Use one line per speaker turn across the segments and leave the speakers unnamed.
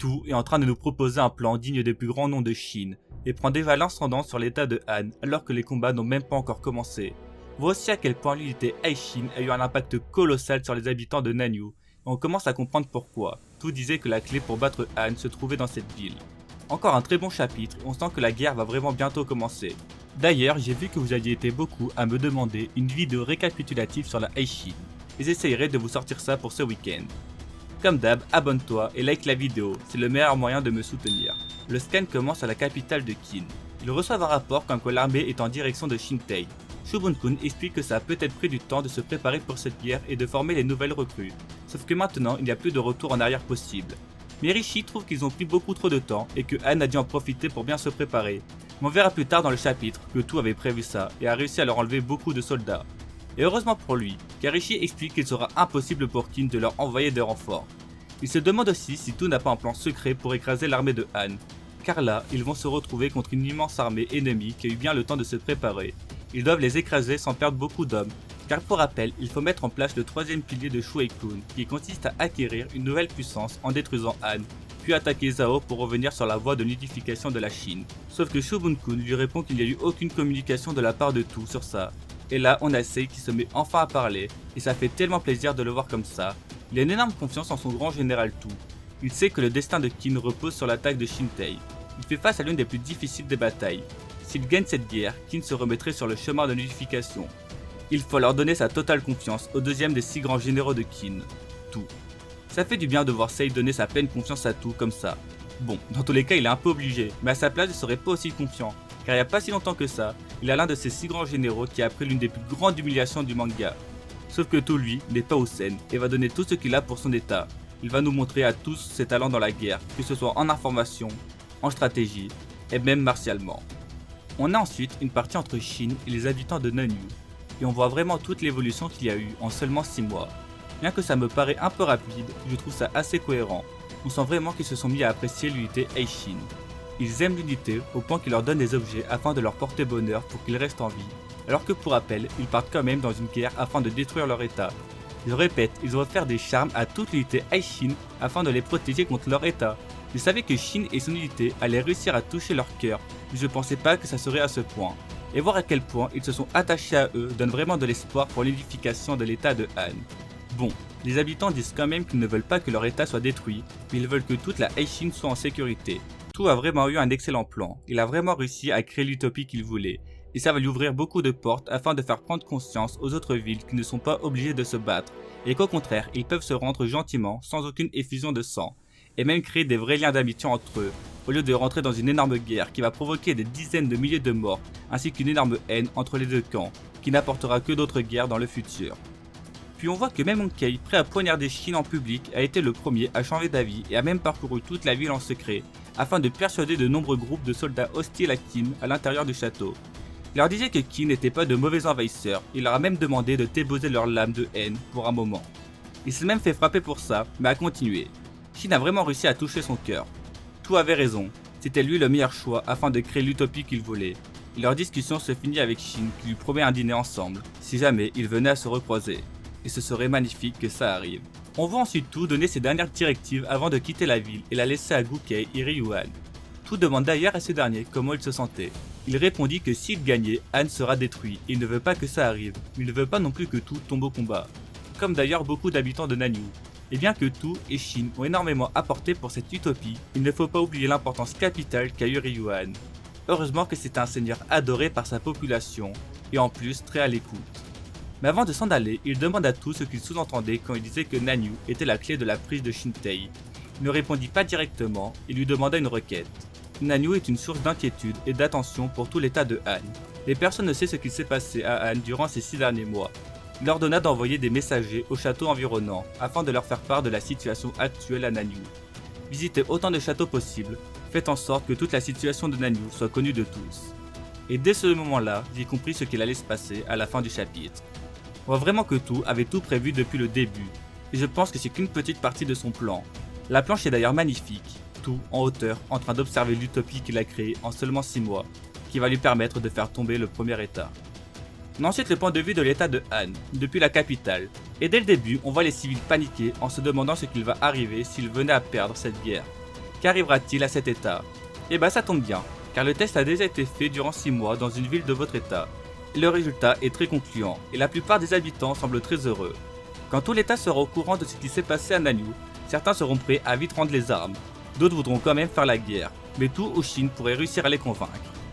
Tout est en train de nous proposer un plan digne des plus grands noms de Chine et prend déjà l'ascendant sur l'état de Han alors que les combats n'ont même pas encore commencé. Voici à quel point l'unité Aishin a eu un impact colossal sur les habitants de Nanyu, et on commence à comprendre pourquoi. Tout disait que la clé pour battre Han se trouvait dans cette ville. Encore un très bon chapitre, on sent que la guerre va vraiment bientôt commencer. D'ailleurs, j'ai vu que vous aviez été beaucoup à me demander une vidéo récapitulative sur la Aishin, et j'essayerai de vous sortir ça pour ce week-end. Comme d'hab, abonne-toi et like la vidéo, c'est le meilleur moyen de me soutenir. Le scan commence à la capitale de Qin. Ils reçoivent un rapport comme quoi l'armée est en direction de Shintei. Shubun-kun explique que ça a peut-être pris du temps de se préparer pour cette guerre et de former les nouvelles recrues, sauf que maintenant il n'y a plus de retour en arrière possible. Mais Rishi trouve qu'ils ont pris beaucoup trop de temps et que Han a dû en profiter pour bien se préparer. Mais on verra plus tard dans le chapitre que Tout avait prévu ça et a réussi à leur enlever beaucoup de soldats. Et heureusement pour lui, car Rishi explique qu'il sera impossible pour Qin de leur envoyer des renforts. Il se demande aussi si Tout n'a pas un plan secret pour écraser l'armée de Han, car là, ils vont se retrouver contre une immense armée ennemie qui a eu bien le temps de se préparer. Ils doivent les écraser sans perdre beaucoup d'hommes, car pour rappel, il faut mettre en place le troisième pilier de Shueikun, qui consiste à acquérir une nouvelle puissance en détruisant Han, puis attaquer Zhao pour revenir sur la voie de l'unification de la Chine. Sauf que Shubun-kun lui répond qu'il n'y a eu aucune communication de la part de Tout sur ça. Et là, on a Sei qui se met enfin à parler, et ça fait tellement plaisir de le voir comme ça. Il a une énorme confiance en son grand général Tout. Il sait que le destin de Qin repose sur l'attaque de Shintei. Il fait face à l'une des plus difficiles des batailles. S'il gagne cette guerre, Qin se remettrait sur le chemin de l'unification. Il faut leur donner sa totale confiance au deuxième des 6 grands généraux de Qin, Tout. Ça fait du bien de voir Sei donner sa pleine confiance à Tout comme ça. Bon, dans tous les cas il est un peu obligé, mais à sa place il serait pas aussi confiant, car il n'y a pas si longtemps que ça, il a l'un de ces 6 grands généraux qui a pris l'une des plus grandes humiliations du manga. Sauf que Tout lui n'est pas au Sen et va donner tout ce qu'il a pour son état. Il va nous montrer à tous ses talents dans la guerre, que ce soit en information, en stratégie et même martialement. On a ensuite une partie entre Chine et les habitants de Nanyu, et on voit vraiment toute l'évolution qu'il y a eu en seulement 6 mois. Bien que ça me paraît un peu rapide, je trouve ça assez cohérent. On sent vraiment qu'ils se sont mis à apprécier l'unité Aishin. Ils aiment l'unité au point qu'ils leur donnent des objets afin de leur porter bonheur pour qu'ils restent en vie. Alors que pour rappel, ils partent quand même dans une guerre afin de détruire leur état. Je répète, ils ont offert des charmes à toute l'unité Aishin afin de les protéger contre leur état. Je savais que Shin et son unité allaient réussir à toucher leur cœur, mais je pensais pas que ça serait à ce point. Et voir à quel point ils se sont attachés à eux donne vraiment de l'espoir pour l'unification de l'état de Han. Bon, les habitants disent quand même qu'ils ne veulent pas que leur état soit détruit, mais ils veulent que toute la Aishin soit en sécurité. Tout a vraiment eu un excellent plan, il a vraiment réussi à créer l'utopie qu'il voulait, et ça va lui ouvrir beaucoup de portes afin de faire prendre conscience aux autres villes qui ne sont pas obligées de se battre, et qu'au contraire, ils peuvent se rendre gentiment sans aucune effusion de sang, et même créer des vrais liens d'amitié entre eux, au lieu de rentrer dans une énorme guerre qui va provoquer des dizaines de milliers de morts, ainsi qu'une énorme haine entre les deux camps, qui n'apportera que d'autres guerres dans le futur. Puis on voit que même Monkey, prêt à poignarder Shin en public, a été le premier à changer d'avis et a même parcouru toute la ville en secret, afin de persuader de nombreux groupes de soldats hostiles à Qin à l'intérieur du château. Il leur disait que Qin n'était pas de mauvais envahisseurs, il leur a même demandé de déposer leurs lames de haine pour un moment. Il s'est même fait frapper pour ça, mais a continué. Shin a vraiment réussi à toucher son cœur. Tout avait raison, c'était lui le meilleur choix afin de créer l'utopie qu'il voulait. Et leur discussion se finit avec Shin qui lui promet un dîner ensemble, si jamais ils venaient à se recroiser. Et ce serait magnifique que ça arrive. On voit ensuite Tout donner ses dernières directives avant de quitter la ville et la laisser à Gukei et Ryuan. Tout demande d'ailleurs à ce dernier comment il se sentait. Il répondit que s'il gagnait, Han sera détruit et il ne veut pas que ça arrive, mais il ne veut pas non plus que Tout tombe au combat. Comme d'ailleurs beaucoup d'habitants de Nanyu. Et bien que Tout et Shin ont énormément apporté pour cette utopie, il ne faut pas oublier l'importance capitale qu'a eu Ryuan. Heureusement que c'est un seigneur adoré par sa population, et en plus très à l'écoute. Mais avant de s'en aller, il demande à Tout ce qu'il sous-entendait quand il disait que Nanyu était la clé de la prise de Shintei. Il ne répondit pas directement et lui demanda une requête. Nanyu est une source d'inquiétude et d'attention pour tout l'état de Han. Les personnes ne savent ce qu'il s'est passé à Han durant ces 6 derniers mois. Il ordonna d'envoyer des messagers au château environnant afin de leur faire part de la situation actuelle à Nanyu. Visitez autant de châteaux possible, faites en sorte que toute la situation de Nanyu soit connue de tous. Et dès ce moment-là, j'ai compris ce qu'il allait se passer à la fin du chapitre. On voit vraiment que Tout avait tout prévu depuis le début, et je pense que c'est qu'une petite partie de son plan. La planche est d'ailleurs magnifique, Tout en hauteur en train d'observer l'utopie qu'il a créée en seulement 6 mois, qui va lui permettre de faire tomber le premier état. On a ensuite le point de vue de l'état de Han, depuis la capitale, et dès le début on voit les civils paniquer en se demandant ce qu'il va arriver s'ils venaient à perdre cette guerre. Qu'arrivera-t-il à cet état? Eh bah ça tombe bien, car le test a déjà été fait durant 6 mois dans une ville de votre état. Et le résultat est très concluant, et la plupart des habitants semblent très heureux. Quand tout l'état sera au courant de ce qui s'est passé à Nanyue, certains seront prêts à vite rendre les armes, d'autres voudront quand même faire la guerre, mais tout Oshin pourrait réussir à les convaincre.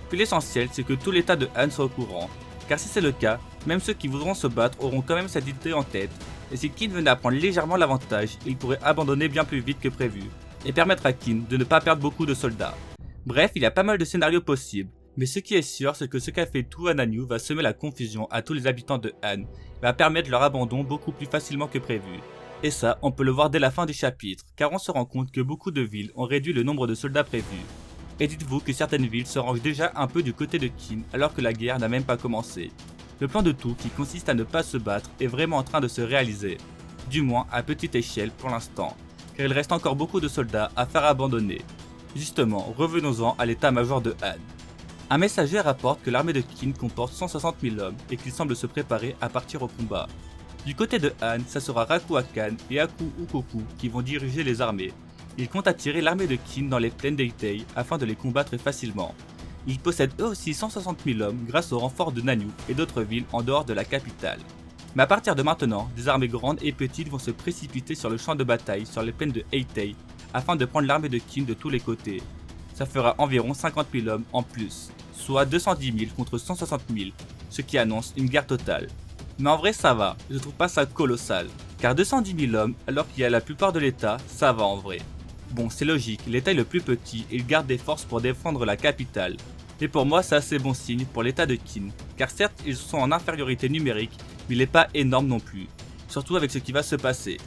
Puis l'essentiel c'est que tout l'état de Han soit au courant, car si c'est le cas, même ceux qui voudront se battre auront quand même cette idée en tête, et si Qin venait à prendre légèrement l'avantage, il pourrait abandonner bien plus vite que prévu, et permettre à Qin de ne pas perdre beaucoup de soldats. Bref, il y a pas mal de scénarios possibles, mais ce qui est sûr c'est que ce qu'a fait tout à Nanyue va semer la confusion à tous les habitants de Han, et va permettre leur abandon beaucoup plus facilement que prévu. Et ça, on peut le voir dès la fin du chapitre, car on se rend compte que beaucoup de villes ont réduit le nombre de soldats prévus. Et dites-vous que certaines villes se rangent déjà un peu du côté de Qin alors que la guerre n'a même pas commencé. Le plan de tout qui consiste à ne pas se battre est vraiment en train de se réaliser, du moins à petite échelle pour l'instant, car il reste encore beaucoup de soldats à faire abandonner. Justement, revenons-en à l'état-major de Han. Un messager rapporte que l'armée de Qin comporte 160 000 hommes et qu'il semble se préparer à partir au combat. Du côté de Han, ça sera Raku Akan et Aku Ukoku qui vont diriger les armées. Ils comptent attirer l'armée de Qin dans les plaines d'Eitei afin de les combattre facilement. Ils possèdent eux aussi 160 000 hommes grâce au renfort de Nanyue et d'autres villes en dehors de la capitale. Mais à partir de maintenant, des armées grandes et petites vont se précipiter sur le champ de bataille sur les plaines de Eitei afin de prendre l'armée de Qin de tous les côtés. Ça fera environ 50 000 hommes en plus, soit 210 000 contre 160 000, ce qui annonce une guerre totale. Mais en vrai ça va, je trouve pas ça colossal, car 210 000 hommes alors qu'il y a la plupart de l'état, ça va en vrai. Bon c'est logique, l'état est le plus petit et il garde des forces pour défendre la capitale. Et pour moi c'est assez bon signe pour l'état de Qin, car certes ils sont en infériorité numérique, mais il n'est pas énorme non plus, surtout avec ce qui va se passer.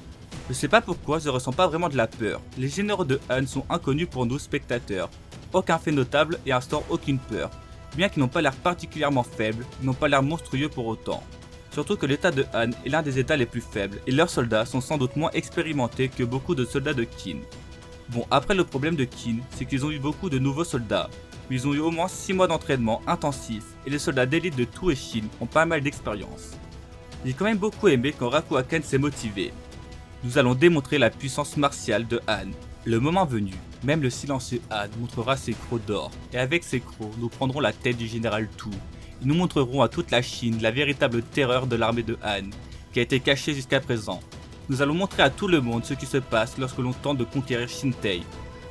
Je sais pas pourquoi je ressens pas vraiment de la peur, les généraux de Han sont inconnus pour nous spectateurs, aucun fait notable et instaurent aucune peur, bien qu'ils n'ont pas l'air particulièrement faibles, ils n'ont pas l'air monstrueux pour autant. Surtout que l'état de Han est l'un des états les plus faibles et leurs soldats sont sans doute moins expérimentés que beaucoup de soldats de Qin. Bon après le problème de Qin c'est qu'ils ont eu beaucoup de nouveaux soldats, mais ils ont eu au moins 6 mois d'entraînement intensif et les soldats d'élite de tout Eishin ont pas mal d'expérience. J'ai quand même beaucoup aimé quand Raku Akan s'est motivé. Nous allons démontrer la puissance martiale de Han. Le moment venu, même le silencieux Han montrera ses crocs d'or, et avec ses crocs, nous prendrons la tête du général Tu. Et nous montrerons à toute la Chine la véritable terreur de l'armée de Han, qui a été cachée jusqu'à présent. Nous allons montrer à tout le monde ce qui se passe lorsque l'on tente de conquérir Shintei.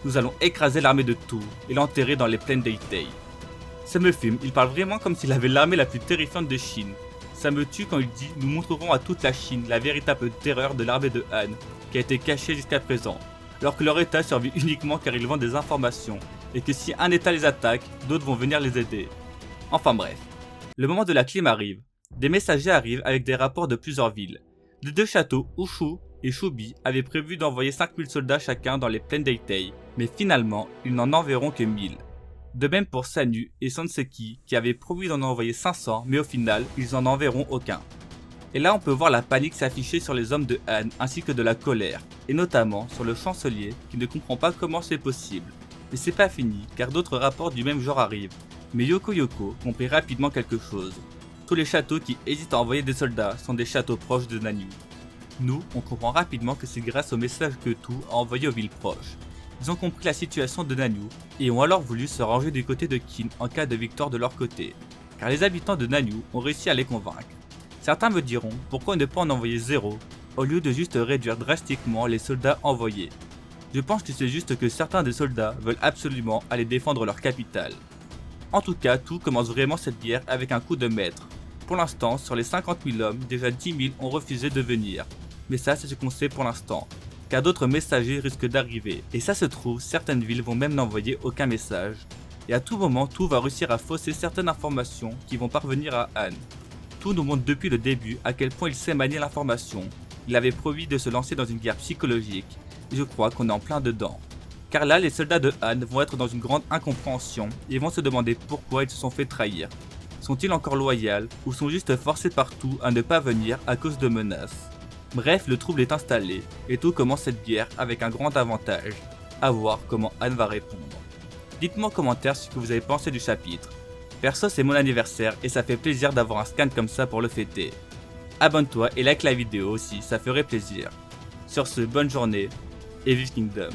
Nous allons écraser l'armée de Tu et l'enterrer dans les plaines d'Eitei. Ça me fume, il parle vraiment comme s'il avait l'armée la plus terrifiante de Chine. Ça me tue quand il dit « Nous montrerons à toute la Chine la véritable terreur de l'armée de Han, qui a été cachée jusqu'à présent. » Alors que leur état survit uniquement car ils vendent des informations, et que si un état les attaque, d'autres vont venir les aider. Enfin bref. Le moment de la clim arrive. Des messagers arrivent avec des rapports de plusieurs villes. Les deux châteaux, Ushu et Shubi, avaient prévu d'envoyer 5000 soldats chacun dans les plaines d'Eitei, mais finalement, ils n'en enverront que 1000. De même pour Sanyu et Sanseki qui avaient promis d'en envoyer 500, mais au final, ils en enverront aucun. Et là on peut voir la panique s'afficher sur les hommes de Han ainsi que de la colère, et notamment sur le chancelier qui ne comprend pas comment c'est possible. Mais c'est pas fini, car d'autres rapports du même genre arrivent, mais Yoko comprit rapidement quelque chose. Tous les châteaux qui hésitent à envoyer des soldats sont des châteaux proches de Nanyue. Nous, on comprend rapidement que c'est grâce au message que Tu a envoyé aux villes proches. Ils ont compris la situation de Nanyue et ont alors voulu se ranger du côté de Qin en cas de victoire de leur côté, car les habitants de Nanyue ont réussi à les convaincre. Certains me diront pourquoi ne pas en envoyer 0 au lieu de juste réduire drastiquement les soldats envoyés. Je pense que c'est juste que certains des soldats veulent absolument aller défendre leur capitale. En tout cas, tout commence vraiment cette guerre avec un coup de maître. Pour l'instant, sur les 50 000 hommes, déjà 10 000 ont refusé de venir. Mais ça, c'est ce qu'on sait pour l'instant, car d'autres messagers risquent d'arriver. Et ça se trouve, certaines villes vont même n'envoyer aucun message. Et à tout moment, Tu va réussir à fausser certaines informations qui vont parvenir à Han. Tu nous montre depuis le début à quel point il sait manier l'information. Il avait promis de se lancer dans une guerre psychologique, et je crois qu'on est en plein dedans. Car là, les soldats de Han vont être dans une grande incompréhension et vont se demander pourquoi ils se sont fait trahir. Sont-ils encore loyaux ou sont juste forcés par Tu à ne pas venir à cause de menaces? Bref, le trouble est installé et Tu commence cette guerre avec un grand avantage. À voir comment Han va répondre. Dites-moi en commentaire ce que vous avez pensé du chapitre. Perso, c'est mon anniversaire et ça fait plaisir d'avoir un scan comme ça pour le fêter. Abonne-toi et like la vidéo aussi, ça ferait plaisir. Sur ce, bonne journée et vive Kingdom.